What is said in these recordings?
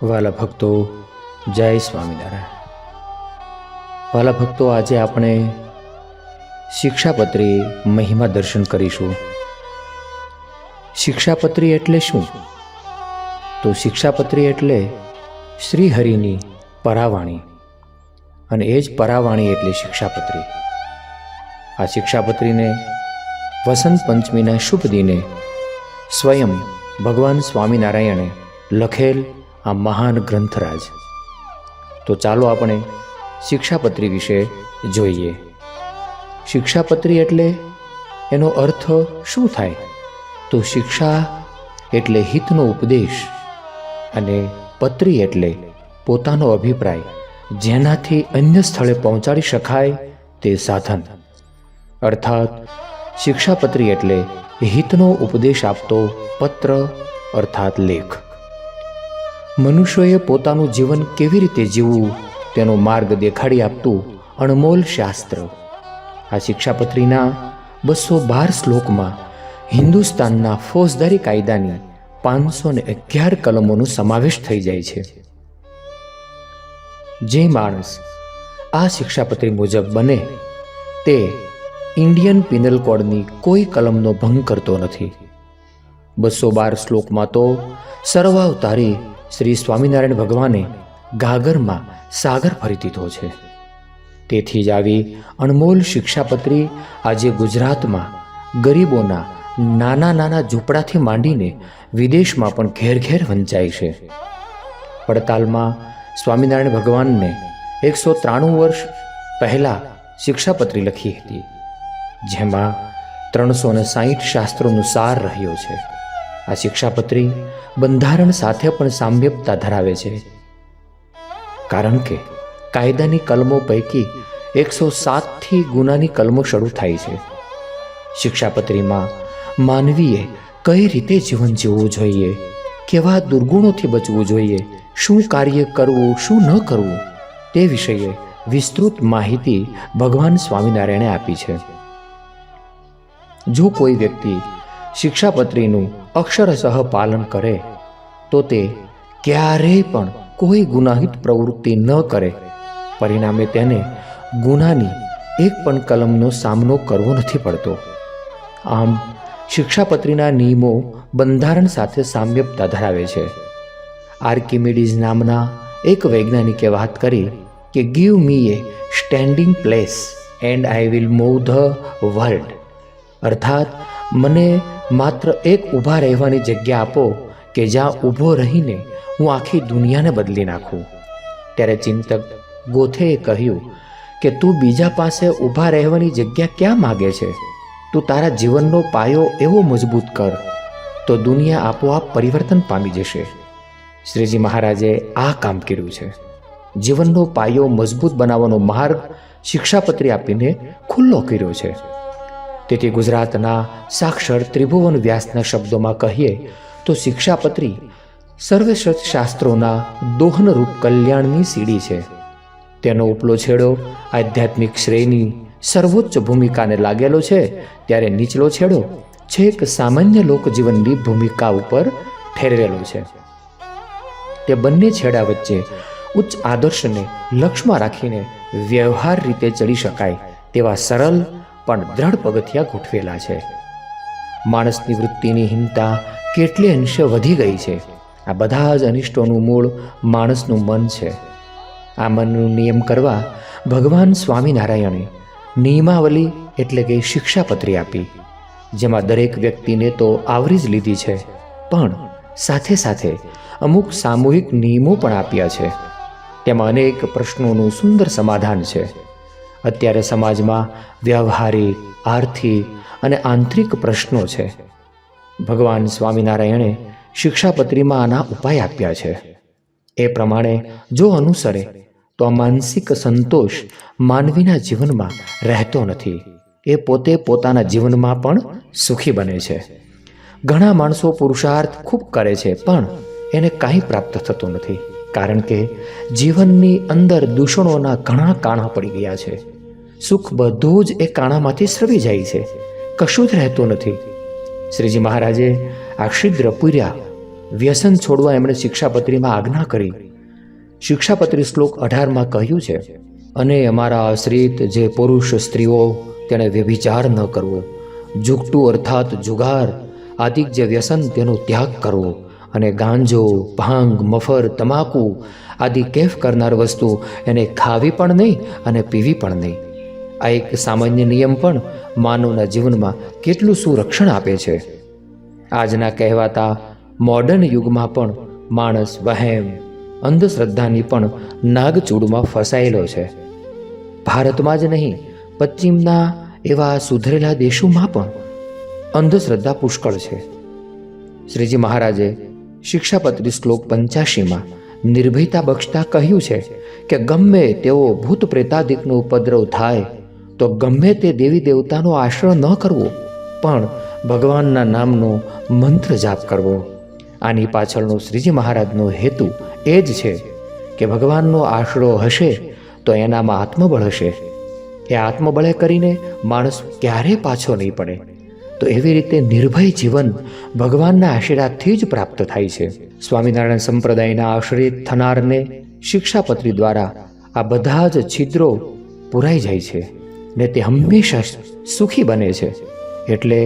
વાલા ભક્તો, જય સ્વામિનારાયણ. વાલા ભક્તો, આજે આપણે શિક્ષાપત્રી મહિમા દર્શન કરીશું. શિક્ષાપત્રી એટલે શું? તો શિક્ષાપત્રી એટલે શ્રીહરિની પરાવાણી, અને એ જ પરાવાણી એટલે શિક્ષાપત્રી. આ શિક્ષાપત્રીને વસંત પંચમીના શુભ દિને સ્વયં ભગવાન સ્વામિનારાયણે લખેલ આ મહાન ગ્રંથરાજ. તો ચાલો આપણે શિક્ષાપત્રી વિશે જોઈએ. શિક્ષાપત્રી એટલે એનો અર્થ શું થાય? તો શિક્ષા એટલે હિતનો ઉપદેશ, અને પત્રી એટલે પોતાનો અભિપ્રાય જેનાથી અન્ય સ્થળે પહોંચાડી શકાય તે સાધન. અર્થાત શિક્ષાપત્રી એટલે હિતનો ઉપદેશ આપતો પત્ર અર્થાત લેખ. મનુષ્યોએ પોતાનું જીવન કેવી રીતે જીવવું તેનો માર્ગ દેખાડી આપતું અણમોલ શાસ્ત્ર. આ શિક્ષાપત્રીના 212 શ્લોકમાં હિન્દુસ્તાનના ફોજદારી કાયદાની 511 કલમોનો સમાવેશ થઈ જાય છે. જે માણસ આ શિક્ષાપત્રી મુજબ બને તે ઇન્ડિયન પિનલ કોડની કોઈ કલમનો ભંગ કરતો નથી. 212 શ્લોકમાં તો સર્વાવતારી શ્રી સ્વામિનારાયણ ભગવાને ગાગરમાં સાગર ભરી દીધો છે. તેથી જ આવી અણમોલ શિક્ષાપત્રી આજે ગુજરાતમાં ગરીબોના નાના નાના ઝૂંપડાથી માંડીને વિદેશમાં પણ ઘેર ઘેર વંચાય છે. વડતાલમાં સ્વામિનારાયણ ભગવાનને 193 વર્ષ પહેલાં શિક્ષાપત્રી લખી હતી, જેમાં 360 શાસ્ત્રોનો સાર રહ્યો છે. આ શિક્ષાપત્રી બંધારણ સાથે પણ સામ્યતા ધરાવે છે, કારણ કે કાયદાની કલમો પૈકી 107થી ગુનાની કલમો શરૂ થાય છે. શિક્ષાપત્રીમાં માનવીએ કઈ રીતે જીવન જીવવું જોઈએ, કેવા દુર્ગુણોથી બચવું જોઈએ, શું કાર્ય કરવું શું ન કરવું તે વિષયે વિસ્તૃત માહિતી ભગવાન સ્વામિનારાયણે આપી છે. જો કોઈ વ્યક્તિ શિક્ષાપત્રીનું અક્ષરશઃ પાલન કરે તો તે ક્યારેય પણ કોઈ ગુનાહિત પ્રવૃત્તિ ન કરે. પરિણામે તેને ગુનાની એક પણ કલમનો સામનો કરવો નથી પડતો. આમ શિક્ષાપત્રીના નિયમો બંધારણ સાથે સામ્યતા ધરાવે છે. આર્કિમિડીઝ નામના એક વૈજ્ઞાનિકે વાત કરી કે give me A standing place and I will move the world. અર્થાત મને માત્ર એક ઊભા રહેવાની જગ્યા આપો કે જ્યાં ઊભો રહીને હું આખી દુનિયાને બદલી નાખું. ત્યારે ચિંતક ગોથેએ કહ્યું કે તું બીજા પાસે ઊભા રહેવાની જગ્યા ક્યાં માગે છે? તું તારા જીવનનો પાયો એવો મજબૂત કર તો દુનિયા આપોઆપ પરિવર્તન પામી જશે. શ્રીજી મહારાજે આ કામ કર્યું છે. જીવનનો પાયો મજબૂત બનાવવાનો માર્ગ શિક્ષાપત્રી આપીને ખુલ્લો કર્યો છે. તેથી ગુજરાતના સાક્ષર ત્રિભુવન વ્યાસના શબ્દોમાં કહીએ તો શિક્ષાપત્રી સર્વશ્રેષ્ઠ શાસ્ત્રોના દોહનરૂપ કલ્યાણની સીડી છે. તેનો ઉપલો છેડો આધ્યાત્મિક શ્રેયની સર્વોચ્ચ ભૂમિકાને લાગેલો છે, ત્યારે નીચલો છેડો છેક સામાન્ય લોકજીવનની ભૂમિકા ઉપર ઠેરવેલો છે. તે બંને છેડા વચ્ચે ઉચ્ચ આદર્શને લક્ષ્યમાં રાખીને વ્યવહાર રીતે ચડી શકાય તેવા સરળ પણ દ્રઢ પગથિયા ગોઠવેલા છે. માણસની વૃત્તિની હિંતા કેટલે અંશે વધી ગઈ છે. આ બધા જ અનિષ્ટોનું મૂળ માણસનું મન છે. આ મનનું નિયમ કરવા ભગવાન સ્વામિનારાયણે નિયમાવલી એટલે કે શિક્ષાપત્રી આપી, જેમાં દરેક વ્યક્તિને તો આવરી જ લીધી છે, પણ સાથે સાથે અમુક સામૂહિક નિયમો પણ આપ્યા છે. તેમાં અનેક પ્રશ્નોનું સુંદર સમાધાન છે. અત્યારે સમાજમાં વ્યવહારિક, આર્થિક અને આંતરિક પ્રશ્નો છે. ભગવાન સ્વામિનારાયણે શિક્ષાપત્રીમાં આના ઉપાય આપ્યા છે. એ પ્રમાણે જો અનુસરે તો આ માનસિક સંતોષ માનવીના જીવનમાં રહેતો નથી. એ પોતે પોતાના જીવનમાં પણ સુખી બને છે. ઘણા માણસો પુરુષાર્થ ખૂબ કરે છે, પણ એને કાંઈ પ્રાપ્ત થતું નથી, કારણ કે જીવનની અંદર દૂષણોના ઘણા કાણા પડી ગયા છે. સુખ બધું જ એ કાણામાંથી સ્રવી જાય છે, કશું જ રહેતું નથી. શ્રીજી મહારાજે આ છિદ્ર પૂર્યા વ્યસન છોડવા એમણે શિક્ષાપત્રીમાં આજ્ઞા કરી. શિક્ષાપત્રી શ્લોક 18માં કહ્યું છે, અને અમારા આશ્રિત જે પુરુષ સ્ત્રીઓ તેણે વ્યભિચાર ન કરવો, જુગટું અર્થાત જુગાર આદિક જે વ્યસન તેનો ત્યાગ કરવો, અને ગાંજો, ભાંગ, મફર, તમાકુ આદિ કેફ કરનાર વસ્તુ એને ખાવી પણ નહીં અને પીવી પણ નહીં. આ એક સામાન્ય નિયમ પણ માનવના જીવનમાં કેટલું સુરક્ષણ આપે છે. આજના કહેવાતા મોડર્ન યુગમાં પણ માણસ વહેમ, અંધશ્રદ્ધાની પણ નાગચૂડમાં ફસાયેલો છે. ભારતમાં જ નહીં, પશ્ચિમના એવા સુધરેલા દેશોમાં પણ અંધશ્રદ્ધા પુષ્કળ છે. શ્રીજી મહારાજે શિક્ષાપત્રી શ્લોક 85માં નિર્ભયતા બક્ષતા કહ્યું છે કે ગમે તેવો ભૂત પ્રેતાદિકનો ઉપદ્રવ થાય તો ગમે તે દેવી દેવતાનો આશ્રય ન કરવો, પણ ભગવાનના નામનો મંત્ર જાપ કરવો. આની પાછળનો શ્રીજી મહારાજનો હેતુ એ જ છે કે ભગવાનનો આશરો હશે તો એનામાં આત્મબળ હશે. એ આત્મબળે કરીને માણસ ક્યારેય પાછો નહીં પડે. તો એવી રીતે નિર્ભય જીવન ભગવાનના આશીર્વાદથી જ પ્રાપ્ત થાય છે. સ્વામિનારાયણ સંપ્રદાયના આશ્રિત થનારને શિક્ષાપત્રી દ્વારા આ બધા જ છિદ્રો પૂરાઈ જાય છે ને તે હંમેશા સુખી બને છે. એટલે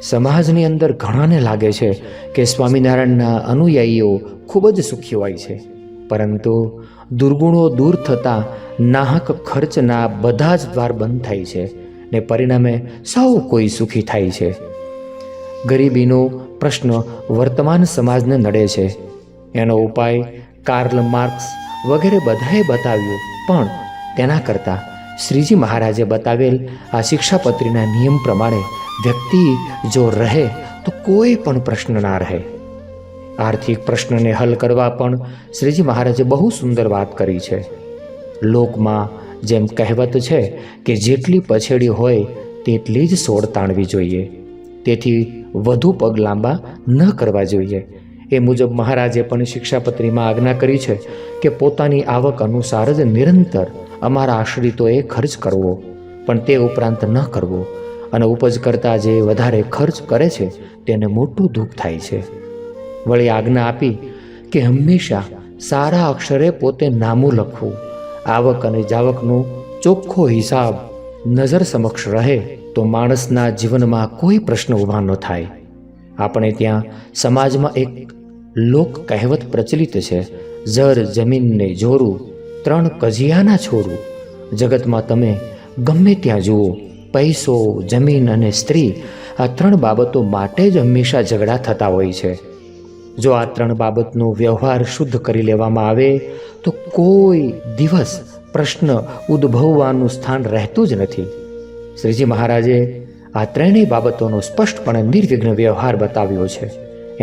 સમાજની અંદર ઘણાને લાગે છે કે સ્વામિનારાયણના અનુયાયીઓ ખૂબ જ સુખી હોય છે, પરંતુ દુર્ગુણો દૂર થતાં નાહક ખર્ચના બધા જ દ્વાર બંધ થાય છે ને પરિણામે સૌ કોઈ સુખી થાય છે. ગરીબીનો પ્રશ્ન વર્તમાન સમાજને નડે છે. એનો ઉપાય કાર્લ માર્ક્સ વગેરે બધાએ બતાવ્યો, પણ તેના કરતાં શ્રીજી મહારાજે બતાવેલ આ શિક્ષાપત્રીના નિયમ પ્રમાણે વ્યક્તિ જો રહે તો કોઈ પણ પ્રશ્ન ના રહે. આર્થિક પ્રશ્નને હલ કરવા પણ શ્રીજી મહારાજે બહુ સુંદર વાત કરી છે. લોકમાં જેમ કહેવત છે કે જેટલી પછેડી હોય તેટલી જ સોડ તાણવી જોઈએ, તેથી વધુ પગ લાંબા ન કરવા જોઈએ. એ મુજબ મહારાજે પણ શિક્ષાપત્રીમાં આજ્ઞા કરી છે કે પોતાની આવક અનુસાર જ નિરંતર અમારા આશ્રિતોએ ખર્ચ કરવો, પણ તે ઉપરાંત ન કરવો. અને ઉપજ કરતાં જે વધારે ખર્ચ કરે છે તેને મોટું દુઃખ થાય છે. વળી આજ્ઞા આપી કે હંમેશા સારા અક્ષરે પોતે નામું લખવું. આવક અને જાવકનો ચોખ્ખો હિસાબ નજર સમક્ષ રહે તો માણસના જીવનમાં કોઈ પ્રશ્ન ઊભા ન થાય. આપણે ત્યાં સમાજમાં એક લોક કહેવત પ્રચલિત છે, જર જમીનને જોરું, 3 કજિયાના છોરું. જગતમાં તમે ગમે ત્યાં જુઓ, પૈસો, જમીન અને સ્ત્રી આ 3 બાબતો માટે જ હંમેશા ઝઘડા થતા હોય છે. જો આ 3 બાબતનો વ્યવહાર શુદ્ધ કરી લેવામાં આવે તો કોઈ દિવસ પ્રશ્ન ઉદ્ભવવાનું સ્થાન રહેતું જ નથી. શ્રીજી મહારાજે આ 3 બાબતોનો સ્પષ્ટપણે નિર્વિઘ્ન વ્યવહાર બતાવ્યો છે.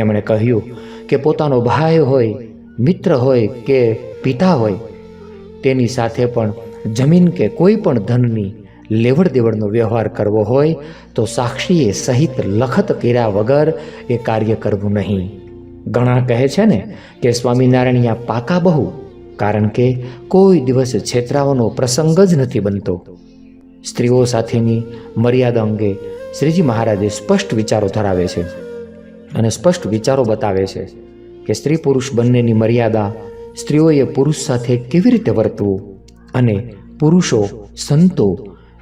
એમણે કહ્યું કે પોતાનો ભાઈ હોય, મિત્ર હોય કે પિતા હોય, તેની સાથે પણ જમીન કે કોઈ પણ ધનની લેવડ દેવડનો વ્યવહાર કરવો હોય તો સાક્ષીએ સહિત લખત કર્યા વગર એ કાર્ય કરવું નહીં. ઘણા કહે છે ને કે સ્વામિનારાયણ પાકા બહુ, કારણ કે કોઈ દિવસ છેતરાવાનો પ્રસંગ જ નથી બનતો. સ્ત્રીઓ સાથેની મર્યાદા અંગે શ્રીજી મહારાજે સ્પષ્ટ વિચારો ધરાવે છે અને સ્પષ્ટ વિચારો બતાવે છે કે સ્ત્રી પુરુષ બંનેની મર્યાદા, સ્ત્રીઓએ પુરુષ સાથે કેવી રીતે વર્તવું, અને પુરુષો, સંતો,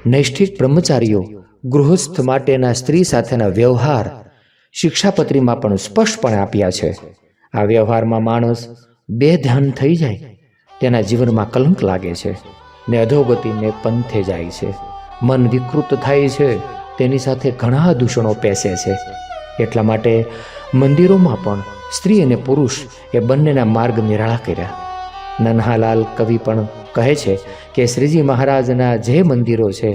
નૈષ્ઠિક બ્રહ્મચારીઓ, ગૃહસ્થ માટેના સ્ત્રી સાથેના વ્યવહાર શિક્ષાપત્રીમાં પણ સ્પષ્ટપણે આપ્યા છે. આ વ્યવહારમાં માણસ બેધ્યાન થઈ જાય તેના જીવનમાં કલંક લાગે છે ને અધોગતિને પંથે જાય છે. મન વિકૃત થાય છે, તેની સાથે ઘણા દૂષણો પેસે છે. એટલા માટે મંદિરોમાં પણ સ્ત્રી અને પુરુષ એ બંનેના માર્ગ નિરાળા કર્યા. નન્હાલાલ કવિ પણ કહે છે કે શ્રીજી મહારાજના જે મંદિરો છે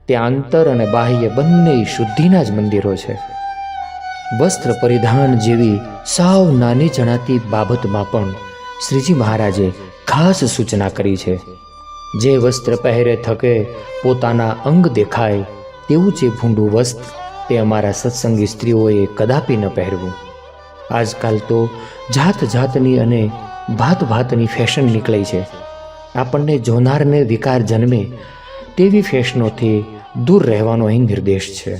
તે આંતર અને બાહ્ય બંને શુદ્ધિના જ મંદિરો છે. વસ્ત્ર પરિધાન જેવી સાવ નાની જણાતી બાબતમાં પણ શ્રીજી મહારાજે ખાસ સૂચના કરી છે. જે વસ્ત્ર પહેરે થકે પોતાના અંગ દેખાય તેવું જે ભૂંડું વસ્ત્ર તે અમારા સત્સંગી સ્ત્રીઓએ કદાપી ન પહેરવું. આજકાલ તો જાત જાતની અને ભાત ભાતની ફેશન નીકળી છે. આપણને જોનારને વિકાર જન્મે તેવી ફેશનોથી દૂર રહેવાનો અહીં નિર્દેશ છે.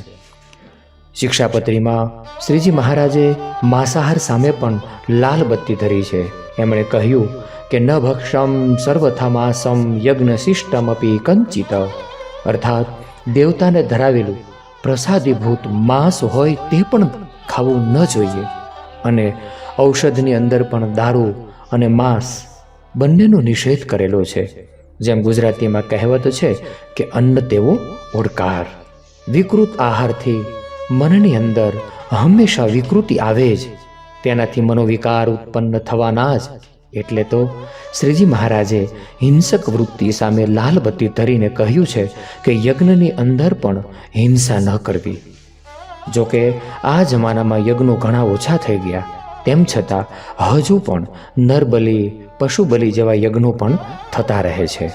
શિક્ષાપત્રીમાં શ્રીજી મહારાજે માંસાહાર સામે પણ લાલ બત્તી ધરી છે. એમણે કહ્યું કે ન ભક્ષમ સર્વથા માંસમ યજ્ઞ શિષ્ટમપી કંચિત, અર્થાત દેવતાને ધરાવેલું પ્રસાદીભૂત માંસ હોય તે પણ ખાવું ન જોઈએ, અને ઔષધની અંદર પણ દારૂ અને માંસ બંનેનો નિષેધ કરેલો છે. જેમ ગુજરાતીમાં કહેવત છે કે અન્ન તેવો ઓડકાર. વિકૃત આહારથી મનની અંદર હંમેશા વિકૃતિ આવે જ, તેનાથી મનોવિકાર ઉત્પન્ન થવાના જ. એટલે તો શ્રીજી મહારાજે હિંસક વૃત્તિ સામે લાલ બત્તી ધરીને કહ્યું છે કે યજ્ઞની અંદર પણ હિંસા ન કરવી. જોકે આ જમાનામાં યજ્ઞો ઘણા ઓછા થઈ ગયા, તેમ છતાં હજુ પણ નરબલી, પશુબલી જેવા યજ્ઞો પણ થતા રહે છે.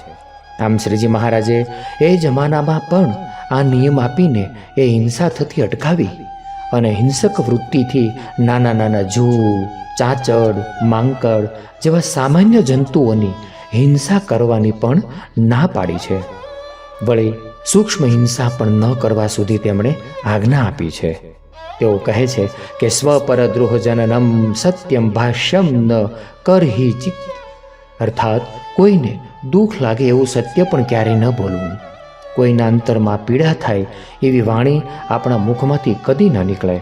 આમ શ્રીજી મહારાજે એ જમાનામાં પણ આ નિયમ આપીને એ હિંસા થતી અટકાવી અને હિંસક વૃત્તિથી નાના નાના જૂ, ચાંચડ, માંકડ જેવા સામાન્ય જંતુઓની હિંસા કરવાની પણ ના પાડી છે. વળી સૂક્ષ્મ હિંસા પણ ન કરવા સુધી તેમણે આજ્ઞા આપી છે. તેઓ કહે છે કે સ્વપરદ્રોહ જનનમ સત્યમ ભાષ્યમ ન કરહિ ચિત્ત, અર્થાત કોઈને દુઃખ લાગે એવું સત્ય પણ ક્યારેય ન બોલવું. કોઈના અંતરમાં પીડા થાય એવી વાણી આપણા મુખમાંથી કદી ન નીકળે.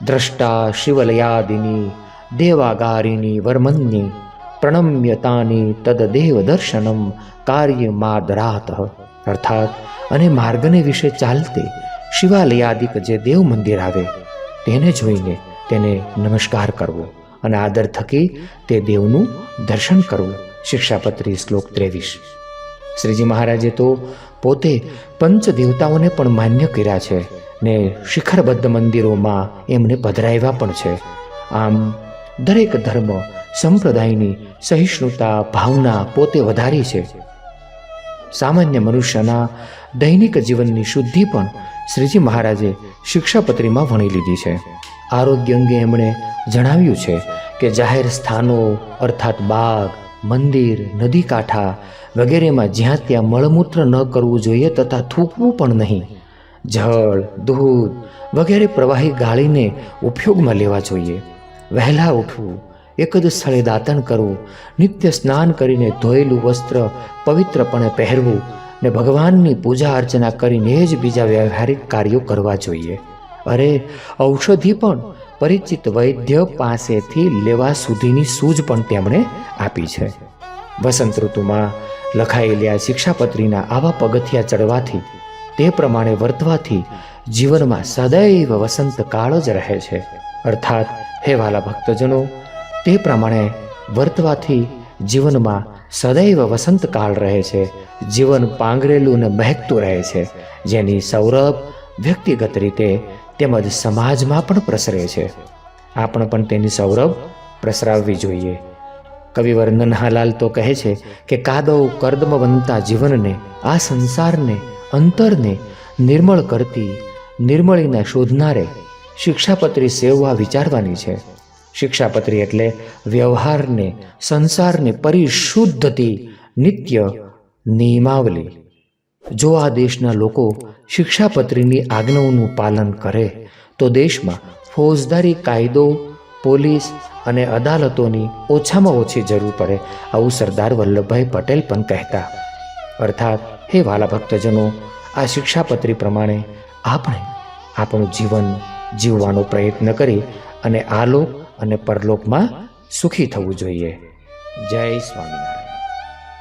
દ્રષ્ટા શિવલયાદિની દેવાગારિની વર્મન્યી પ્રણમ્યતાની તદદેવ દર્શનમ કાર્યમાદરાત, અર્થાત અને માર્ગને વિશે ચાલતે શિવાલયાદિક જે દેવ મંદિર આવે તેને જોઈને તેને નમસ્કાર કરવો અને આદર થકી તે દેવનું દર્શન કરવું. શિક્ષાપત્રી શ્લોક 23. શ્રીજી મહારાજે તો પોતે પંચ દેવતાઓને પણ માન્ય કર્યા છે ને શિખરબદ્ધ મંદિરોમાં એમને પધરાવ્યા પણ છે. આમ દરેક ધર્મ સંપ્રદાયની સહિષ્ણુતા ભાવના પોતે વધારી છે. સામાન્ય મનુષ્યના દૈનિક જીવનની શુદ્ધિ પણ શ્રીજી મહારાજે શિક્ષાપત્રીમાં વણી લીધી છે. આરોગ્ય અંગે એમણે જણાવ્યું છે કે જાહેર સ્થાનો અર્થાત બાગ, મંદિર, નદી કાંઠા વગેરેમાં જ્યાં ત્યાં મળમૂત્ર ન કરવું જોઈએ તથા થૂકવું પણ નહીં. જળ, દૂધ વગેરે પ્રવાહી ગાળીને ઉપયોગમાં લેવા જોઈએ. વહેલા ઉઠવું, એક જ સ્થળે દાતણ કરવું, નિત્ય સ્નાન કરીને ધોયેલું વસ્ત્ર પવિત્રપણે પહેરવું ને ભગવાનની પૂજા અર્ચના કરીને જ બીજા વ્યવહારિક કાર્યો કરવા જોઈએ. અરે ઔષધિ પણ પરિચિત વૈદ્ય પાસેથી લેવા સુધીની સૂઝ પણ તેમણે આપી છે. વસંત ઋતુમાં લખાયેલી આ શિક્ષાપત્રીના આવા પગથિયા ચડવાથી, તે પ્રમાણે વર્તવાથી જીવનમાં સદૈવ વસંત કાળ જ રહે છે. અર્થાત હે વાલા ભક્તજનો, તે પ્રમાણે વર્તવાથી જીવનમાં સદૈવ વસંત કાળ રહે છે. જીવન પાંગરેલું અને મહેકતું રહે છે, જેની સૌરભ વ્યક્તિગત રીતે તેમજ સમાજમાં પણ પ્રસરે છે. આપણે પણ તેની સૌરભ પ્રસરાવવી જોઈએ. કવિવર નન્હાલાલ તો કહે છે કે કાદવ કર્દમ બનતા જીવનને, આ સંસારને, અંતરને નિર્મળ કરતી નિર્મળીને શોધનારે શિક્ષાપત્રી સેવવા વિચારવાની છે. શિક્ષાપત્રી એટલે વ્યવહારને, સંસારને પરિશુદ્ધતી નિત્ય નિયમાવલી. જો આ દેશના લોકો શિક્ષાપત્રીની આજ્ઞાઓનું પાલન કરે તો દેશમાં ફોજદારી કાયદો, પોલીસ અને અદાલતોની ઓછામાં ઓછી જરૂર પડે, આવું સરદાર વલ્લભભાઈ પટેલ પણ કહેતા. અર્થાત હે વાલા ભક્તજનો, આ શિક્ષાપત્રી પ્રમાણે આપણે આપણું જીવન જીવવાનો પ્રયત્ન કરી અને આલોક અને પરલોકમાં સુખી થવું જોઈએ. જય સ્વામિનારાયણ.